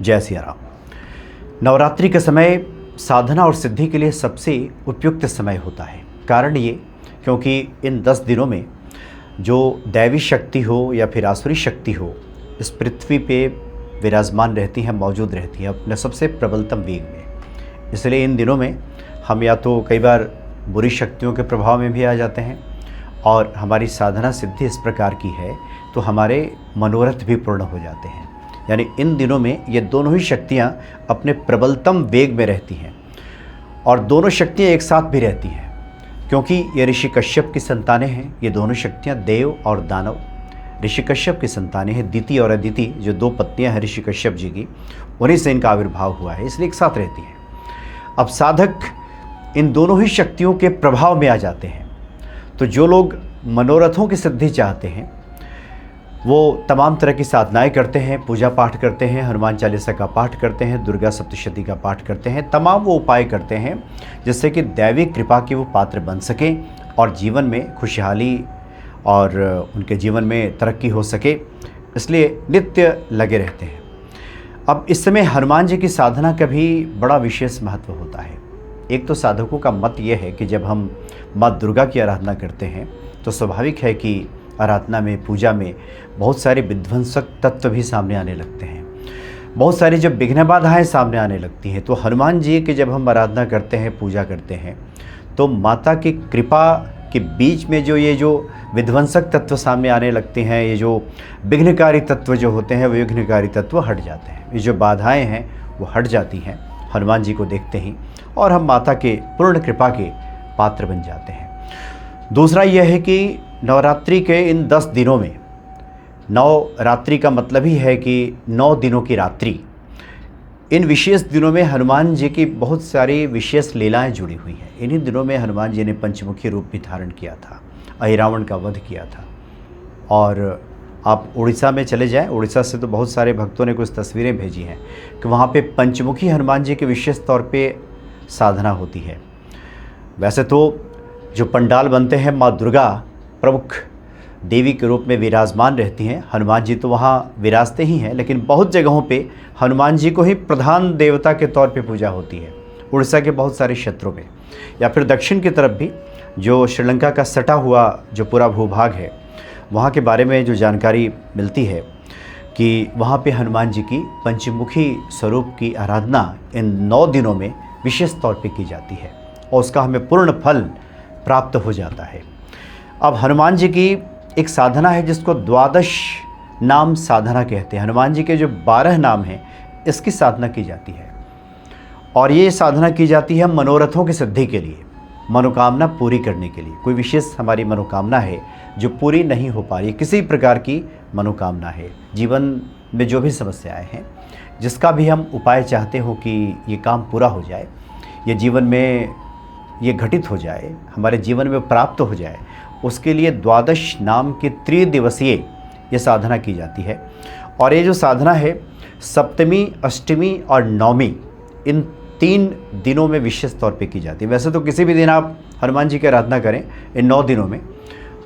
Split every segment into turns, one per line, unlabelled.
जय सिया राम। नवरात्रि का समय साधना और सिद्धि के लिए सबसे उपयुक्त समय होता है। कारण ये क्योंकि इन 10 दिनों में जो दैवी शक्ति हो या फिर आसुरी शक्ति हो इस पृथ्वी पे विराजमान रहती हैं, मौजूद रहती हैं अपने सबसे प्रबलतम वेग में। इसलिए इन दिनों में हम या तो कई बार बुरी शक्तियों के प्रभाव में भी आ जाते हैं और हमारी साधना सिद्धि इस प्रकार की है तो हमारे मनोरथ भी पूर्ण हो जाते हैं। यानी इन दिनों में ये दोनों ही शक्तियाँ अपने प्रबलतम वेग में रहती हैं और दोनों शक्तियाँ एक साथ भी रहती हैं क्योंकि ये ऋषि कश्यप की संतानें हैं। ये दोनों शक्तियाँ देव और दानव ऋषि कश्यप की संतानें हैं। दिति और अदिति जो 2 पत्नियाँ हैं ऋषि कश्यप जी की, उन्हीं से इनका आविर्भाव हुआ है, इसलिए एक साथ रहती हैं। अब साधक इन दोनों ही शक्तियों के प्रभाव में आ जाते हैं तो जो लोग मनोरथों की सिद्धि चाहते हैं वो तमाम तरह की साधनाएं करते हैं, पूजा पाठ करते हैं, हनुमान चालीसा का पाठ करते हैं, दुर्गा सप्तशती का पाठ करते हैं, तमाम वो उपाय करते हैं जिससे कि दैवी कृपा के वो पात्र बन सकें और जीवन में खुशहाली और उनके जीवन में तरक्की हो सके, इसलिए नित्य लगे रहते हैं। अब इस समय हनुमान जी की साधना का भी बड़ा विशेष महत्व होता है। एक तो साधकों का मत ये है कि जब हम माँ दुर्गा की आराधना करते हैं तो स्वाभाविक है कि आराधना में, पूजा में बहुत सारे विध्वंसक तत्व भी सामने आने लगते हैं, बहुत सारी जब विघ्न बाधाएँ सामने आने लगती हैं। तो हनुमान जी की जब हम आराधना करते हैं, पूजा करते हैं तो माता की कृपा के बीच में जो विध्वंसक तत्व सामने आने लगते हैं, ये जो विघ्नकारी तत्व जो होते हैं वो विघ्नकारी तत्व हट जाते हैं। ये जो बाधाएँ हैं वो हट जाती हैं हनुमान जी को देखते ही और हम माता के पूर्ण कृपा के पात्र बन जाते हैं। दूसरा यह है कि नवरात्रि के इन 10 दिनों में, नवरात्रि का मतलब ही है कि 9 दिनों की रात्रि, इन विशेष दिनों में हनुमान जी की बहुत सारी विशेष लीलाएं जुड़ी हुई हैं। इन्हीं दिनों में हनुमान जी ने पंचमुखी रूप भी धारण किया था, अहिरावण का वध किया था। और आप उड़ीसा में चले जाएं, उड़ीसा से तो बहुत सारे भक्तों ने कुछ तस्वीरें भेजी हैं कि वहाँ पे पंचमुखी हनुमान जी के विशेष तौर पे साधना होती है। वैसे तो जो पंडाल बनते हैं माँ दुर्गा प्रमुख देवी के रूप में विराजमान रहती हैं, हनुमान जी तो वहाँ विराजते ही हैं, लेकिन बहुत जगहों पे हनुमान जी को ही प्रधान देवता के तौर पे पूजा होती है। उड़ीसा के बहुत सारे क्षेत्रों में या फिर दक्षिण की तरफ भी जो श्रीलंका का सटा हुआ जो पूरा भूभाग है वहाँ के बारे में जो जानकारी मिलती है कि वहाँ पे हनुमान जी की पंचमुखी स्वरूप की आराधना इन 9 दिनों में विशेष तौर पे की जाती है और उसका हमें पूर्ण फल प्राप्त हो जाता है। अब हनुमान जी की एक साधना है जिसको 12 नाम साधना कहते हैं। हनुमान जी के जो 12 नाम हैं इसकी साधना की जाती है और ये साधना की जाती है मनोरथों की सिद्धि के लिए, मनोकामना पूरी करने के लिए। कोई विशेष हमारी मनोकामना है जो पूरी नहीं हो पा रही, किसी प्रकार की मनोकामना है, जीवन में जो भी समस्याएं हैं, जिसका भी हम उपाय चाहते हो कि ये काम पूरा हो जाए, ये जीवन में ये घटित हो जाए, हमारे जीवन में प्राप्त हो जाए, उसके लिए 12 नाम की त्रिदिवसीय ये साधना की जाती है। और ये जो साधना है सप्तमी, अष्टमी और नवमी, इन 3 दिनों में विशेष तौर पे की जाती है। वैसे तो किसी भी दिन आप हनुमान जी की आराधना करें इन 9 दिनों में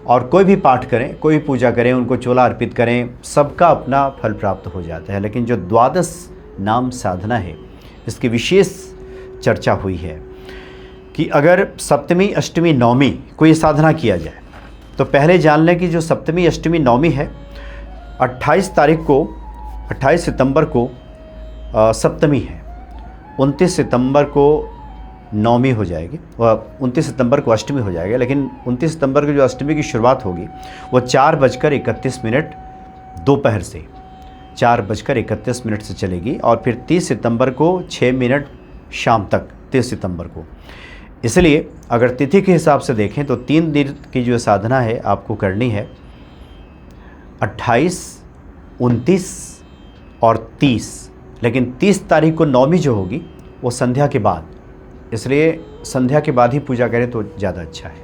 और कोई भी पाठ करें, कोई भी पूजा करें, उनको चोला अर्पित करें, सबका अपना फल प्राप्त हो जाता है। लेकिन जो 12 नाम साधना है इसकी विशेष चर्चा हुई है कि अगर सप्तमी, अष्टमी, नवमी को ये साधना किया जाए तो पहले जान लें कि जो सप्तमी, अष्टमी, नवमी है 28 तारीख को, 28 सितंबर को सप्तमी है, 29 सितंबर को नवमी हो जाएगी और 29 सितंबर को अष्टमी हो जाएगा। लेकिन 29 सितंबर को जो अष्टमी की शुरुआत होगी वो 4:31 दोपहर से 4:31 से चलेगी और फिर 30 सितंबर को 6 मिनट शाम तक, 30 सितंबर को। इसलिए अगर तिथि के हिसाब से देखें तो 3 दिन की जो साधना है आपको करनी है, 28, 29 और 30। लेकिन 30 तारीख को नवमी जो होगी वो संध्या के बाद, इसलिए संध्या के बाद ही पूजा करें तो ज़्यादा अच्छा है।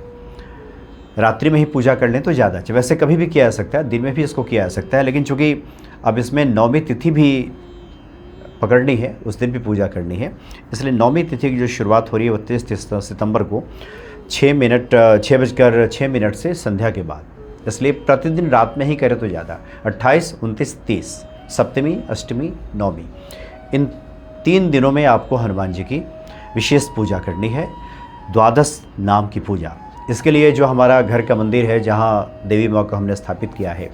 रात्रि में ही पूजा कर लें तो ज़्यादा अच्छा। वैसे कभी भी किया जा सकता है, दिन में भी इसको किया जा सकता है, लेकिन चूँकि अब इसमें नवमी तिथि भी पकड़नी है, उस दिन भी पूजा करनी है, इसलिए नवमी तिथि की जो शुरुआत हो रही है वो 30 सितंबर को 6:06 से संध्या के बाद, इसलिए प्रतिदिन रात में ही करें तो ज़्यादा। 28, 29, 30 सप्तमी, अष्टमी, नवमी इन 3 दिनों में आपको हनुमान जी की विशेष पूजा करनी है, द्वादश नाम की पूजा। इसके लिए जो हमारा घर का मंदिर है, जहाँ देवी माँ को हमने स्थापित किया है,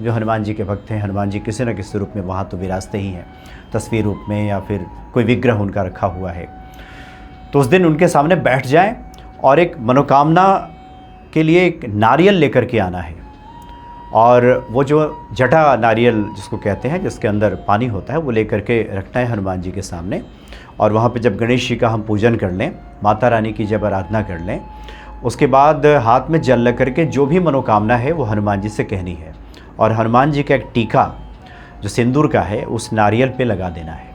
जो हनुमान जी के भक्त हैं, हनुमान जी किसी न किसी रूप में वहाँ तो विराजते ही हैं, तस्वीर रूप में या फिर कोई विग्रह उनका रखा हुआ है। तो उस दिन उनके सामने बैठ जाएं और एक मनोकामना के लिए एक नारियल लेकर के आना है। और वो जो जटा नारियल जिसको कहते हैं, जिसके अंदर पानी होता है, वो लेकर के रखना है हनुमान जी के सामने। और वहाँ पे जब गणेश जी का हम पूजन कर लें, माता रानी की जब आराधना कर लें, उसके बाद हाथ में जल लेकर के जो भी मनोकामना है वो हनुमान जी से कहनी है। और हनुमान जी का एक टीका जो सिंदूर का है उस नारियल पे लगा देना है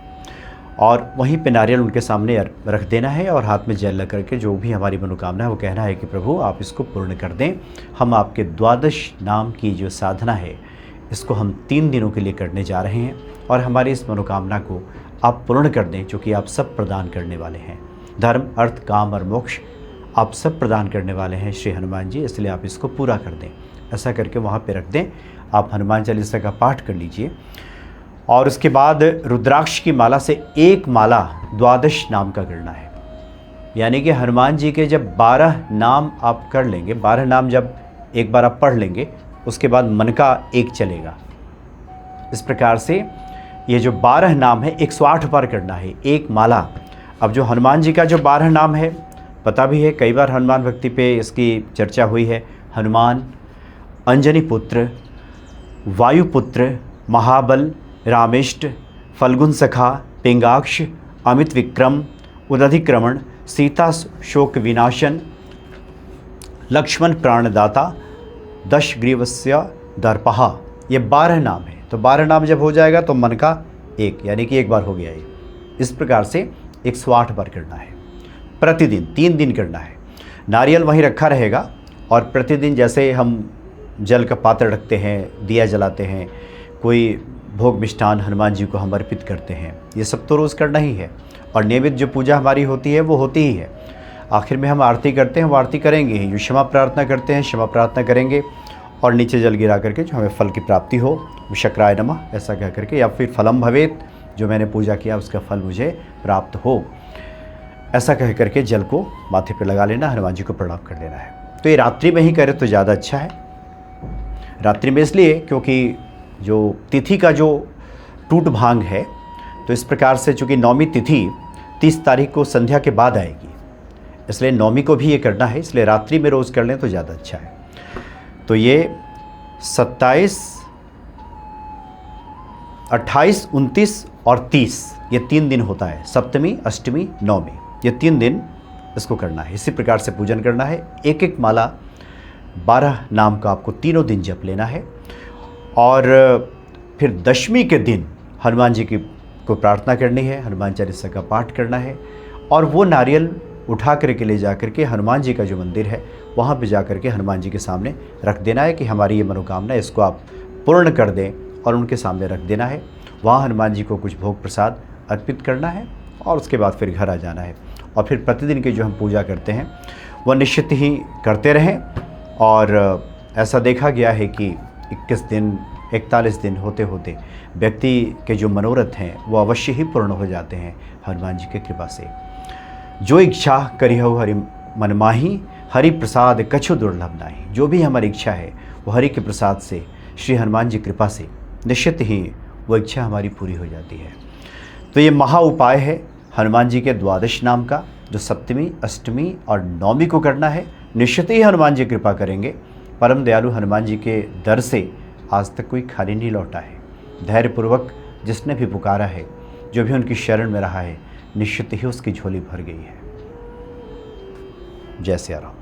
और वहीं पे नारियल उनके सामने रख देना है और हाथ में जल लग करके जो भी हमारी मनोकामना है वो कहना है कि प्रभु आप इसको पूर्ण कर दें। हम आपके द्वादश नाम की जो साधना है इसको हम 3 दिनों के लिए करने जा रहे हैं और हमारी इस मनोकामना को आप पूर्ण कर दें, चूँकि आप सब प्रदान करने वाले हैं। धर्म, अर्थ, काम और मोक्ष आप सब प्रदान करने वाले हैं श्री हनुमान जी, इसलिए आप इसको पूरा कर दें। ऐसा करके वहाँ पे रख दें। आप हनुमान चालीसा का पाठ कर लीजिए और उसके बाद रुद्राक्ष की माला से एक माला द्वादश नाम का करना है। यानी कि हनुमान जी के जब 12 नाम आप कर लेंगे, 12 नाम जब एक बार आप पढ़ लेंगे, उसके बाद मन का एक चलेगा। इस प्रकार से ये जो 12 नाम है 108 बार करना है, एक माला। अब जो हनुमान जी का जो 12 नाम है पता भी है, कई बार हनुमान भक्ति पे इसकी चर्चा हुई है। हनुमान, अंजनी पुत्र, वायुपुत्र, महाबल, रामेष्ट, फल्गुन सखा, पिंगाक्ष, अमित विक्रम, उदधिक्रमण, सीता शोक विनाशन, लक्ष्मण प्राणदाता, दशग्रीवस्य दर्पहा, ये 12 नाम है। तो 12 नाम जब हो जाएगा तो मन का एक, यानी कि एक बार हो गया ये। इस प्रकार से 108 बार करना है प्रतिदिन, 3 दिन करना है। नारियल वहीं रखा रहेगा और प्रतिदिन जैसे हम जल का पात्र रखते हैं, दिया जलाते हैं, कोई भोग मिष्ठान हनुमान जी को हम अर्पित करते हैं, ये सब तो रोज़ करना ही है। और नियमित जो पूजा हमारी होती है वो होती ही है। आखिर में हम आरती करते हैं, वो आरती करेंगे ही। जो क्षमा प्रार्थना करते हैं, क्षमा प्रार्थना करेंगे और नीचे जल गिरा करके जो हमें फल की प्राप्ति हो, शक्राय नमः ऐसा कह करके, या फिर फलम भवेत, जो मैंने पूजा किया उसका फल मुझे प्राप्त हो, ऐसा कह करके जल को माथे पर लगा लेना, हनुमान जी को प्रणाम कर लेना है। तो ये रात्रि में ही करें तो ज़्यादा अच्छा है। रात्रि में इसलिए क्योंकि जो तिथि का जो टूट भांग है, तो इस प्रकार से चूँकि नौमी तिथि 30 तारीख को संध्या के बाद आएगी, इसलिए नौमी को भी ये करना है, इसलिए रात्रि में रोज़ कर लें तो ज़्यादा अच्छा है। तो ये 27, 28, 29 और 30 ये 3 दिन होता है। सप्तमी, अष्टमी, नौमी, ये 3 दिन इसको करना है। इसी प्रकार से पूजन करना है। एक एक माला 12 नाम का आपको तीनों दिन जप लेना है। और फिर दशमी के दिन हनुमान जी की को प्रार्थना करनी है, हनुमान चालीसा का पाठ करना है और वो नारियल उठा करके ले जा करके हनुमान जी का जो मंदिर है वहाँ पे जा करके हनुमान जी के सामने रख देना है कि हमारी ये मनोकामना है, इसको आप पूर्ण कर दें, और उनके सामने रख देना है। वहाँ हनुमान जी को कुछ भोग प्रसाद अर्पित करना है और उसके बाद फिर घर आ जाना है। और फिर प्रतिदिन की जो हम पूजा करते हैं वह निश्चित ही करते रहें। और ऐसा देखा गया है कि 21 दिन 41 दिन होते होते व्यक्ति के जो मनोरथ हैं वो अवश्य ही पूर्ण हो जाते हैं हनुमान जी की कृपा से। जो इच्छा करी हो हरि मन माही, हरि प्रसाद कछु दुर्लभ नाही। जो भी हमारी इच्छा है वो हरि के प्रसाद से, श्री हनुमान जी कृपा से निश्चित ही वो इच्छा हमारी पूरी हो जाती है। तो ये महा उपाय है हनुमान जी के द्वादश नाम का, जो सप्तमी, अष्टमी और नौमी को करना है। निश्चित ही हनुमान जी कृपा करेंगे। परम दयालु हनुमान जी के दर से आज तक कोई खाली नहीं लौटा है। धैर्यपूर्वक जिसने भी पुकारा है, जो भी उनकी शरण में रहा है, निश्चित ही उसकी झोली भर गई है। जय सिया राम।